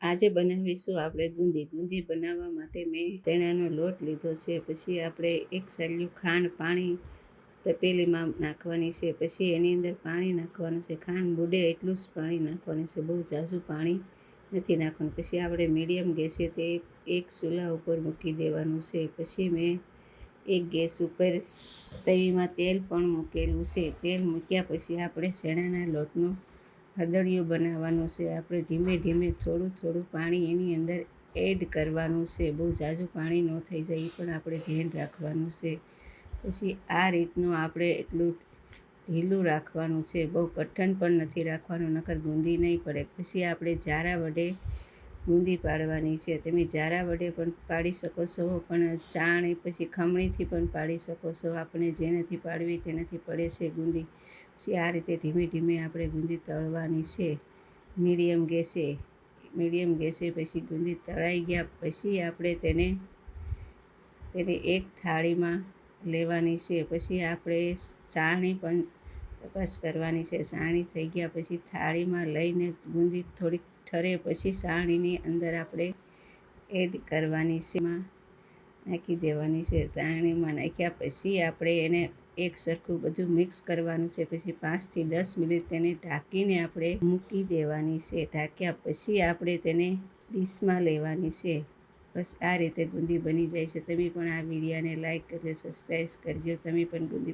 આજે બનાવીશું આપણે ગુંદી બનાવવા માટે મેં ચણાનો લોટ લીધો છે. પછી આપણે એક સળિયું ખાંડ પાણી તપેલીમાં નાખવાની છે. પછી એની અંદર પાણી નાખવાનું છે. ખાંડ બુડે એટલું જ પાણી નાખવાનું છે, બહુ ઝાઝું પાણી નથી નાખવાનું. પછી આપણે મીડિયમ ગેસે તે એક ચૂલા ઉપર મૂકી દેવાનું છે. પછી મેં એક ગેસ ઉપર તવીમાં તેલ પણ મૂકેલું છે. તેલ મૂક્યા પછી આપણે ચણાના લોટનો હદડિયું બનાવવાનું છે. આપણે ધીમે ધીમે થોડું થોડું પાણી એની અંદર એડ કરવાનું છે. બહુ ઝાઝું પાણી ન થઈ જાય એ પણ આપણે ધ્યાન રાખવાનું છે. પછી આ રીતનું આપણે એટલું ઢીલું રાખવાનું છે, બહુ કઠણ પણ નથી રાખવાનું, નકર ગુંદી નહીં પડે. પછી આપણે જારા વડે ગુંદી પાડવાની છે. તમે જારા વડે પણ પાડી શકો છો, પણ ચાણી પછી ખમણીથી પણ પાડી શકો છો. આપણે જેનાથી પાડવી તેનાથી પડે છે ગુંદી. પછી આ રીતે ધીમે ધીમે આપણે ગુંદી તળવાની છે મીડિયમ ગેસે. પછી ગુંદી તળાઈ ગયા પછી આપણે તેને એક થાળીમાં લેવાની છે. પછી આપણે ચાણી પણ તપાસ કરવાની છે. ચાણી થઈ ગયા પછી થાળીમાં લઈને ગુંદી થોડીક ઠરે પછી ચાણીની અંદર આપણે એડ કરવાની છે, નાખી દેવાની છે. ચાણીમાં નાખ્યા પછી આપણે એને એક સરખું બધું મિક્સ કરવાનું છે. પછી 5 થી 10 મિનિટ તેને ઢાંકીને આપણે મૂકી દેવાની છે. ઢાંક્યા પછી આપણે તેને ડીશમાં લેવાની છે. બસ આ રીતે ગુંદી બની જાય છે. તમે પણ આ વિડીયોને લાઈક કરજો, સબસ્ક્રાઈબ કરજો. તમે પણ ગુંદી